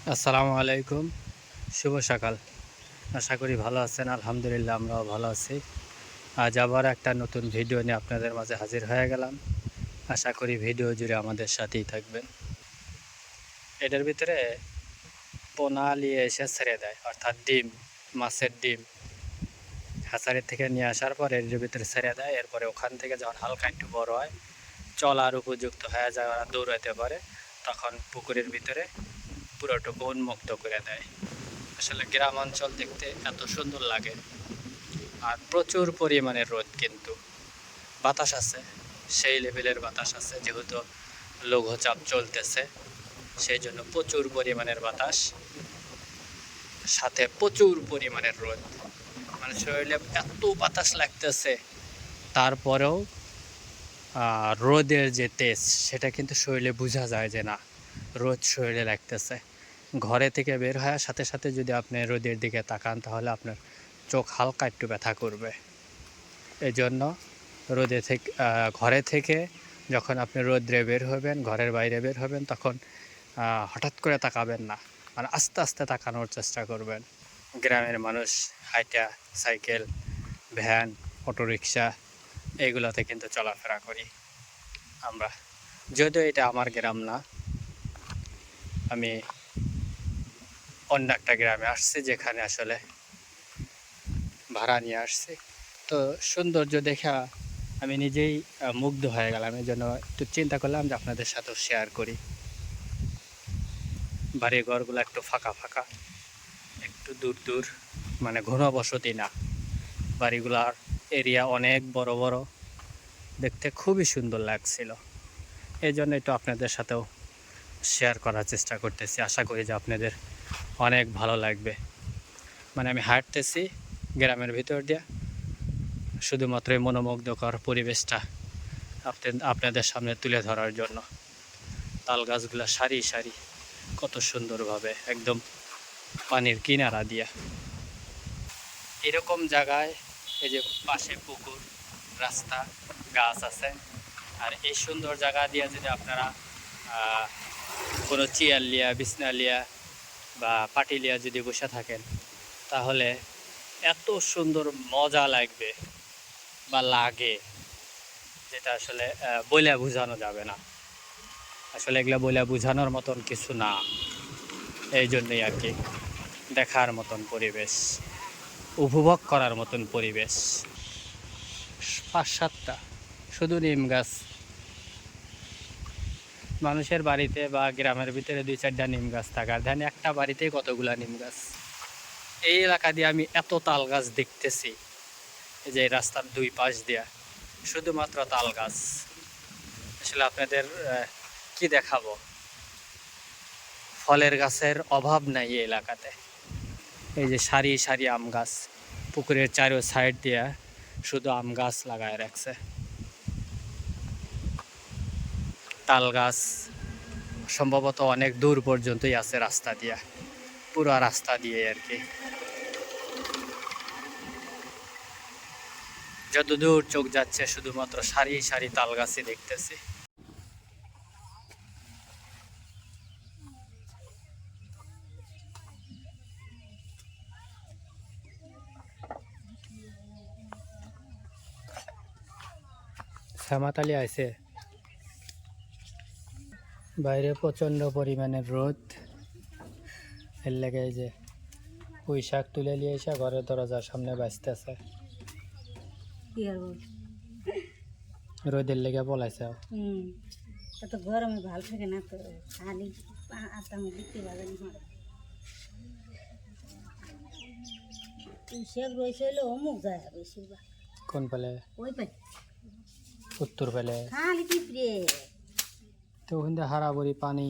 আসসালামু আলাইকুম, শুভ সকাল। আশা করি ভালো আছেন। আলহামদুলিল্লাহ আমরাও ভালো আছি। আজ আবার একটা নতুন ভিডিও নিয়ে আপনাদের মাঝে হাজির হয়ে গেলাম। আশা করি ভিডিও জুড়ে আমাদের সাথেই থাকবেন। এটার ভিতরে পোনা নিয়ে এসে ছেড়ে দেয়, অর্থাৎ ডিম, মাছের ডিম হ্যাচারি থেকে নিয়ে আসার পরে এর ভিতরে ছেড়ে দেয়। এরপরে ওখান থেকে যখন হালকা একটু বড় হয়, চলার উপযুক্ত হয়ে যায়, ওরা দৌড়াতে পারে, তখন পুকুরের ভিতরে পুরোটুকু উন্মুক্ত করে দেয়। আসলে গ্রাম অঞ্চল দেখতে এত সুন্দর লাগে। আর প্রচুর পরিমাণে রোদ, কিন্তু বাতাস আছে, সেই লেভেলের বাতাস আছে, যেহেতু লঘুচাপ চলতেছে সেই জন্য প্রচুর পরিমাণের বাতাস, সাথে প্রচুর পরিমাণের রোদ। মানে শরীরে এত বাতাস লাগতেছে, তারপরেও রোদের যে তেজ সেটা কিন্তু শরীরে বোঝা যায় যে না, রোদ শরীরে লাগতেছে। ঘরে থেকে বের হওয়ার সাথে সাথে যদি আপনি রোদের দিকে তাকান, তাহলে আপনার চোখ হালকা একটু ব্যথা করবে। এই জন্য রোদে থেকে ঘরে থেকে যখন আপনি রোদ্রে বের হবেন, ঘরের বাইরে বের হবেন, তখন হঠাৎ করে তাকাবেন না, মানে আস্তে আস্তে তাকানোর চেষ্টা করবেন। গ্রামের মানুষ হাইটা, সাইকেল, ভ্যান, অটোরিকশা এইগুলোতে কিন্তু চলাফেরা করি আমরা। যদিও এটা আমার গ্রাম না, আমি অন্য একটা গ্রামে আসছি, যেখানে আসলে ভাড়া নিয়ে আসছি। তো সৌন্দর্য দেখা আমি নিজেই মুগ্ধ হয়ে গেলাম। এই জন্য একটু চিন্তা করলাম যে আপনাদের সাথেও শেয়ার করি। বাড়ি ঘরগুলো একটু ফাঁকা ফাঁকা, একটু দূর দূর, মানে ঘনবসতি না, বাড়িগুলার এরিয়া অনেক বড় বড়, দেখতে খুবই সুন্দর লাগছিল। এই জন্য একটু আপনাদের সাথেও শেয়ার করার চেষ্টা করতেছি। আশা করি যে আপনাদের অনেক ভালো লাগবে। মানে আমি হাঁটতেছি গ্রামের ভিতর দিয়ে, শুধুমাত্র এই মনোমুগ্ধকর পরিবেশটা আপনাদের সামনে তুলে ধরার জন্য। তাল গাছগুলো সারি সারি, কত সুন্দরভাবে, একদম পানির কিনারা দিয়া। এরকম জায়গায় এই যে পাশে পুকুর, রাস্তা, গাছ আছে, আর এই সুন্দর জায়গা দিয়ে যদি আপনারা কোনো চেয়ার লিয়া, বিছনা লিয়া বা পাটি লিয়া যদি বসে থাকেন, তাহলে এত সুন্দর মজা লাগবে বা লাগে, যেটা আসলে বলে বোঝানো যাবে না। আসলে এগুলো বলে বোঝানোর মতন কিছু না। এই জন্যই আর কি, দেখার মতন পরিবেশ, উপভোগ করার মতন পরিবেশ। 5-7টা শুধু নিম গাছ। মানুষের বাড়িতে বা গ্রামের ভিতরে 2-4টা নিম গাছ থাকার ধ্যান, একটা বাড়িতেই কতগুলা নিম গাছ। এই এলাকা দিয়ে আমি এত তাল গাছ দেখতেছি, এই যে রাস্তার 2 পাশ দিয়া শুধুমাত্র তাল গাছ। আসলে আপনাদের কি দেখাবো, ফলের গাছের অভাব নাই এই এলাকাতে। এই যে সারি সারি আম গাছ, পুকুরের চারো সাইড দিয়া শুধু আম গাছ লাগায় রাখছে। তাল গাছ সম্ভবত অনেক দূর পর্যন্তই আছে রাস্তা দিয়া, পুরো রাস্তা দিয়ে আর কি। যত দূর চোখ যাচ্ছে শুধুমাত্র সারি সারি তাল গাছই দেখতেছি। শ্যামাতালি আছে, বাইরে প্রচণ্ড পরিমাণের রোদ। এর লেগে এই যে পুঁই শাক তুলে নিয়ে এসে ঘরের দরজার সামনে বাঁচতেছে, রোদের লেগে বলাইছে। এত গরমে ভালো থাকে না তো, খালি আটামে দিতে পারে না। সব রয়েছে হলো অমুক যায় বেশিরভাগ। কোন পেলে? ওই পাই উত্তর পেলে খালি পিঁপড়ে। তো ওখান থেকে হারাবরি পানি,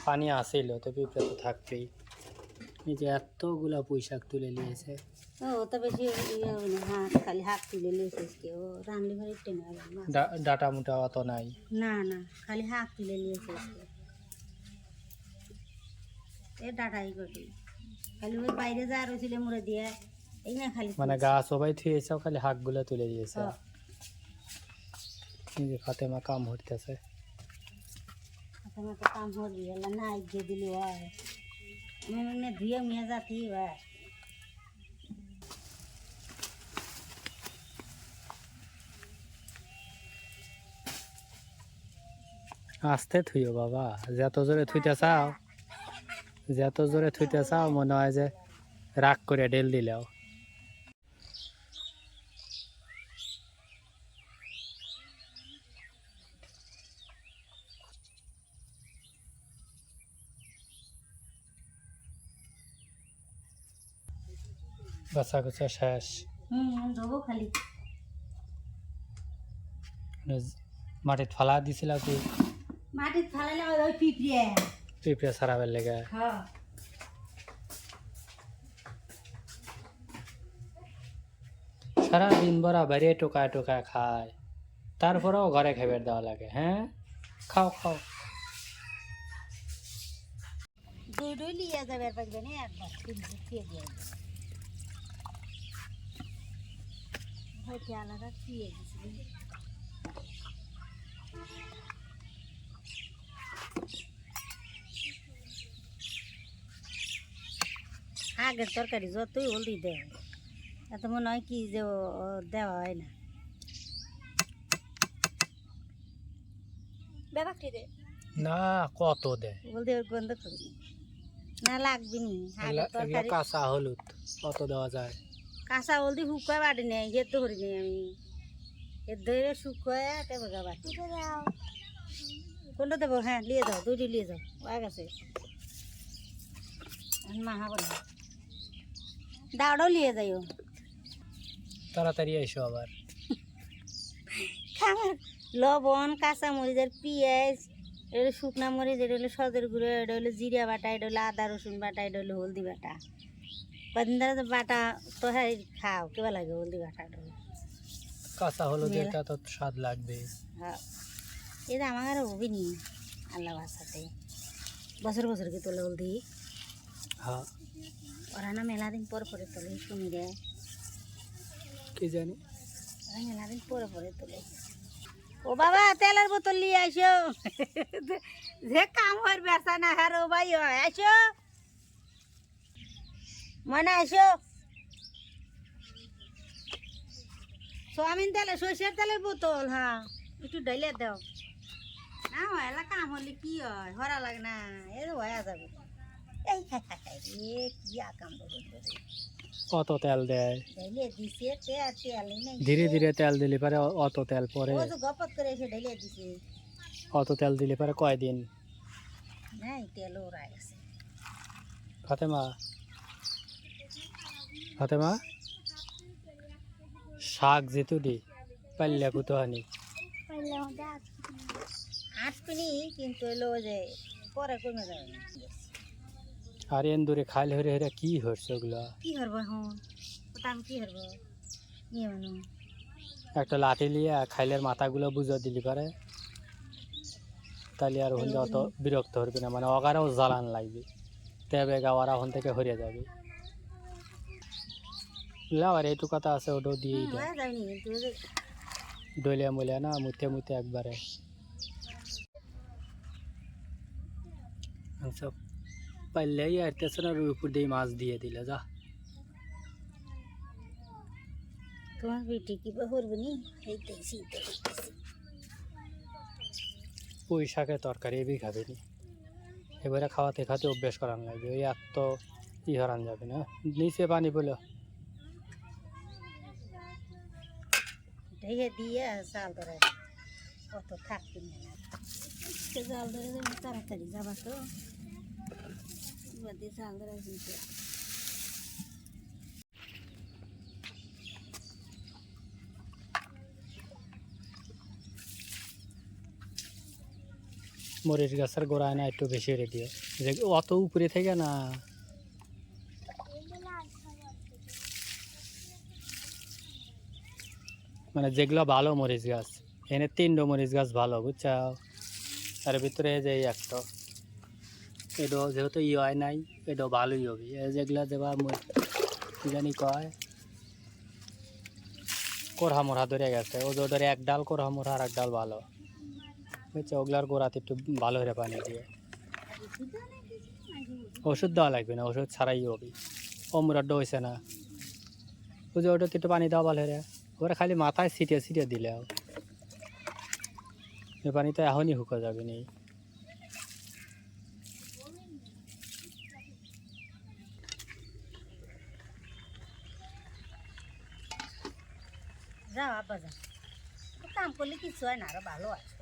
পানি আসিল তো পিঁপড়ে তো থাকবেই। এই যে এতগুলা পুঁই শাক তুলে নিয়েছে। ও তো বেশি হাত খালি হাত তুলে লিয়েছিস কেউ রান্নি ঘরে টেনে ডাটা মুটা অত নাই, না না, খালি হাত তুলে লিয়েছিস এ ডাটাই করি। খালি ওই বাইরে যা রয়েছিল মুড়ে দিয়ে এই না খালি মানে গা সবাই থুয়েছে, খালি হাঁকগুলো তুলে দিয়েছে। এই যে ফাতেমা কাম হইতেছে। তোমার তো কাম করবি এলা না গিয়ে দিলি হয় আমি মানে ধুয়ে মেয়ে যাতি হয় আস্তে থুইও বাবা, যত জোরে থুইতে চাও, যত জোরে থুইতে চাও মনে হয় যে রাগ করে ঢেল দিলেও। বাচ্চা কুচা শেষ। ধোবো খালি মাটিত ফালা দিছিল কি মাটির ফালাইলে ওই পিঁপড়ে পিঁপড়ে ছাড়াবার লেগে? হ্যাঁ সারাদিন ভরা বাইরে টোকায় টোকায় খায়, তারপরেও ঘরে খাবার দেওয়া লাগে। হ্যাঁ, খাও খাও। দুই লিয়ে যাবে আর পাকবে না একবার দিয়ে দিয়ে হয়তো আলাদা দিয়ে দিয়েছিল আগের তরকারি যতই হলদি দেয় এত মনে হয় কি যে দেওয়া হয় না ব্যাপারটি দে না, কত দেয় হলদি ওর গন্ধ করবি না লাগবি নি আগের তরকারি কাঁচা হলুদ কত দেওয়া যায়? কাঁচা হলদি শুকায় বাড়ি নেই সেদ্ধ করি নেই আমি এর ধরে শুকায় তারপর গাবার কোনটা দেবো? হ্যাঁ নিয়ে যাও, দুইটি নিয়ে যাও, ওয়া গেছে মাহা বলে দাওড়াও নিয়ে যাইও তাড়াতাড়ি এসো আবার। খাবার লবণ কাঁচা মরিচ আর পেঁয়াজ এটা হলো শুকনা মরিচ, এটা হলো সদের গুঁড়ো, এটা হলো জিরা বাটা, এটা হলো আদা রসুন বাটা, এটা হলো হলদি বাটা। কদিন ধরে তো বাটা তো হ্যাঁ খাও কেবা লাগে হলদি বাটাটা কাঁচা হলুদের তো স্বাদ লাগবে। হ্যাঁ এটা আমার আর হবি নি আল্লাহ বাসাতে বছর বছর কি তোলে হলদি হ্যাঁ, ওরা না মেলা দিন পরে পরে তোলে শুনি রে কি জানি ওরা মেলা দিন পরে পরে তোলে। ও বাবা তেলের বোতল নিয়ে আসো যে কাম হয় বেসা না হার ও ভাই হয় আসো মনে আসো সোয়াবিন তেলে সরষের তেলের বোতল হ্যাঁ একটু ডাইলে দাও না হয় এলা কাম হলে কি হয় হরা লাগে না এ হয়ে যাবে এই এ কি আকাম কত তেল দেয়? ডাইলে দিছে তেল নেই ধীরে ধীরে তেল দিলে পারে অত তেল পরে। ও তো গপত করে এসে ডাইলে দিছে অত তেল দিলে পারে কয়দিন? নাই তেল ওরা গেছে ফাতেমা, ফাতেমা শাক যেতু দি পাল্লা কুতো আনি আটপিনি কিন্তু এলো যে পরে কমে যাবে না আর এন্দুরে খাইলে হরে হরে কি হচ্ছে ওগুলা? কি হরব এখন ওটা আমি কি হরব নিয়ে মানু একটা লাঠি লিয়ে খাইলের মাথাগুলো বুঝে দিলি পারে, তাহলে আর হন অত বিরক্ত হবি না, মানে অগারাও জ্বালান লাগবে, তেবে গাওয়ারা হন থেকে হরিয়ে যাবে। আর এইটু কথা আছে, ওটাও দিয়েই দেয় যায়নি কিন্তু ডলিয়া মলিয়া না মুতে মুতে একবারে সব পাইলেই আইতেছে না, উপর দিয়ে মাছ দিয়ে দিলে যা। তোমার বেটি কি বা করবো নি এইতেছি পুঁই শাকের তরকারি এবি খাবে নি, এবারে খাওয়াতে খাতে অভ্যেস করান লাগবে, ওই আর তো ই হরান যাবে না। নিচে পানি বলো ঢেকে দিয়ে চাল ধরে অত থাকবে না জাল ধরে যাবে তাড়াতাড়ি যাবা তো দিয়ে চাল ধরে কিন্তু মরিচ গাছের গোড়ায় না একটু বেশি রে দিও, যে অত উপরে থেকে না। মানে যেগুলো ভালো মরিচ গাছ, এখানে 3টো মরিচ গাছ ভালো বুঝছাও, তার ভিতরে যে একটা এটা যেহেতু ই হয় নাই, এটা ভালোই হবে। যেগুলা যেবা কি জানি কয় কোরহা মোরহা ধরে গেছে, ও ধরে এক ডাল কোরহা মোরহা আর এক ডাল ভালো। বুঝছো, ওগুলার গোড়াতে একটু ভালো করে পানি দিয়ে। ওষুধ দেওয়া লাগবে না, ওষুধ ছাড়াই হবে। অমরাড্ড হয়েছে না, বুঝে ওটাতে একটু পানি দেওয়া ভালো করে। ওরা খালি মাথায় ছিটিয়ে ছিটিয়ে দিলে এই পানি তো এখনই শুকা যাবে নি। যাও আব্বা যাও, কাম করলে কিছু হয় না, আরো ভালো আছে।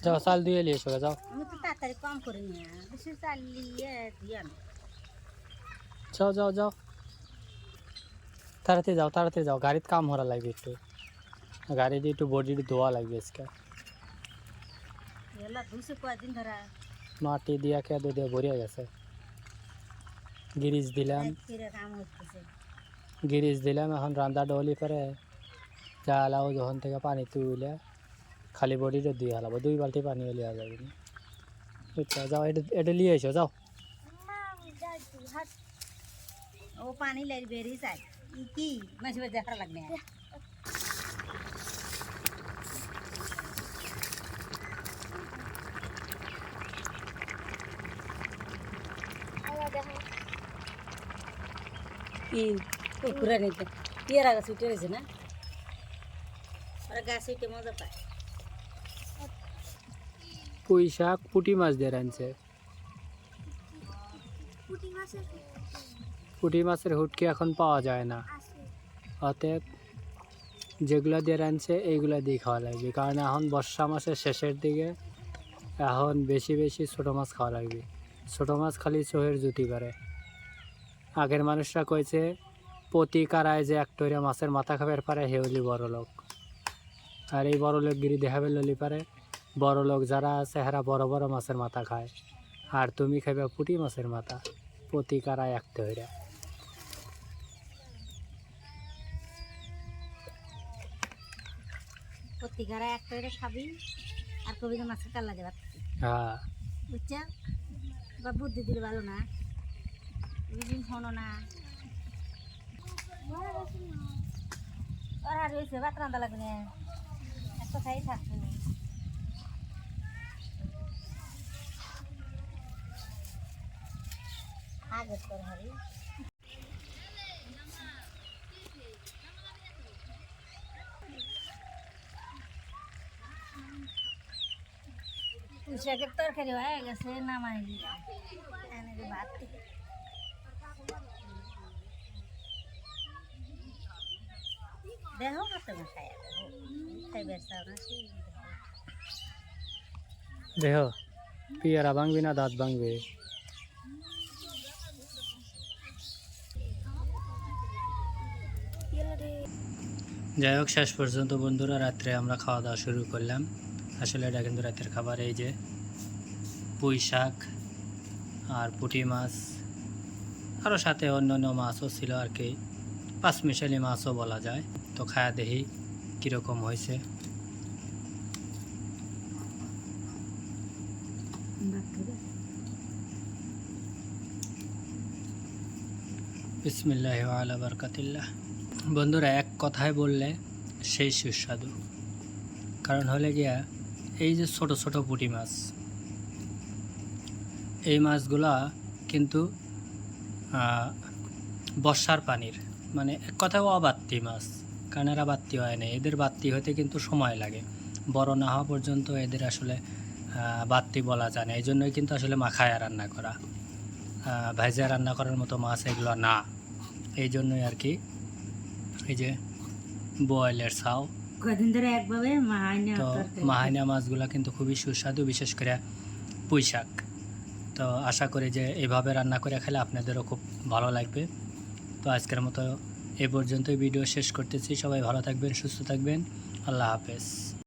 যাও চাল দিয়ে এলিয়ে এসো, যাও আমি তো তাড়াতাড়ি কম করি না, বেশি চালিয়ে দিয়ে আমি। যাও যাও যাও, তাড়াতাড়ি যাও তাড়াতাড়ি যাও, গাড়িতে কাম হরা লাগবে একটু, গাড়ি দিয়ে একটু বডি ধোয়া লাগবে আজকে। এলা ধুসে কয়দিন ধরা মাটি দিয়া কেঁদো দিয়ে ভরিয়া গেছে। গিরিজ দিলাম, ফিরে কাম হচ্ছে। গিরিজ দিলাম, এখন রান্না ডলি পরে জালাও যখন থেকে পানি তুলে খালি বডিটা দিয়ে হালাবো, 2 বালতি পানি লিয়া যাবে না। বুঝছো, যাও এটা লিয়ে এসো যাও। ও পানি লাই বেরিয়ে যায় কি মাঝে মাঝে দেখা লাগবে। কি পুকুরে নিতে পেয়ারা গাছ উঠে রয়েছে না, ওরা গাছ উঠে মজা পায়। পুঁই শাক পুঁটি মাছ দিয়ে রাঁধছে। পুঁটি মাছের হুটকি এখন পাওয়া যায় না, অতএব যেগুলো দিয়ে রাঁধছে এইগুলো দিয়ে খাওয়া লাগবে, কারণ এখন বর্ষা মাসের শেষের দিকে, এখন বেশি বেশি ছোটো মাছ খাওয়া লাগবে। ছোটো মাছ খালি চোহের জুতি করে। আগের মানুষরা কইছে প্রতি কারায় যে একটা মাছের মাথা খাবার পারে হেউলি বড় লোক, আর এই বড় লোকগিরি দেখাবে ললি পারে। বড় লোক যারা আছে হেরা বড় বড় মাছের মাথা খায়, আর তুমি খাবে পুঁটি মাছের মাথা, প্রতি কারায় একটা হইরা। প্রতিকারা একটা করে খাবি আর কবি যে মাছের কাল লাগে হ্যাঁ বুঝছা, বা বুদ্ধি দিলে ভালো না, বুঝিন শোনো না। আর হয়েছে ভাত রান্না লাগবে না, একটা খাই থাকবো। আগে তোর হারি পুঁইশাকের তরকারি হয়ে গেছে, নামাই দিলাম ভাত থেকে। দেখো হাতে মাখাই খাইবে চাও না দেহ পিয়ারা ভাঙবি না দাঁত ভাঙবে। যাই হোক, শেষ পর্যন্ত বন্ধুরা রাত্রে আমরা খাওয়া দাওয়া শুরু করলাম। আসলে এটা কিন্তু রাতের খাবার। এই যে পুঁই শাক আর পুঁটি মাছ, আরও সাথে অন্যান্য মাছও ছিল আর কি, 5 মিশালি মাছও বলা যায়। তো খায়া দেখি কীরকম হয়েছে। বিসমিল্লাহ আলা বারকাতিল্লাহ। বন্ধুরা এক কথায় বললে সেই সুস্বাদু, কারণ হলে গিয়া এই যে ছোট ছোট পুঁটি মাছ, এই মাছগুলা কিন্তু বর্ষার পানির, মানে এক কথায় অবাত্তি মাছ, কারণ এরা বাত্তি হয় না, এদের বাত্তি হতে কিন্তু সময় লাগে। বড় না হওয়া পর্যন্ত এদের আসলে বাত্তি বলা যায় না। এই জন্যই কিন্তু আসলে মাখায়া রান্না করা, ভাইজা রান্না করার মতো মাছ এগুলো না। এই জন্যই আর কি এই যে বয়েলের ছাও। কদিন ধরে একভাবে তো মাহাইনা মাছগুলো কিন্তু খুবই সুস্বাদু, বিশেষ করে পুঁই শাক। তো আশা করি যে এইভাবে রান্না করে খেলে আপনাদেরও খুব ভালো লাগবে। তো আজকের মতো এ পর্যন্তই ভিডিও শেষ করতেছি। সবাই ভালো থাকবেন, সুস্থ থাকবেন, আল্লাহ হাফেজ।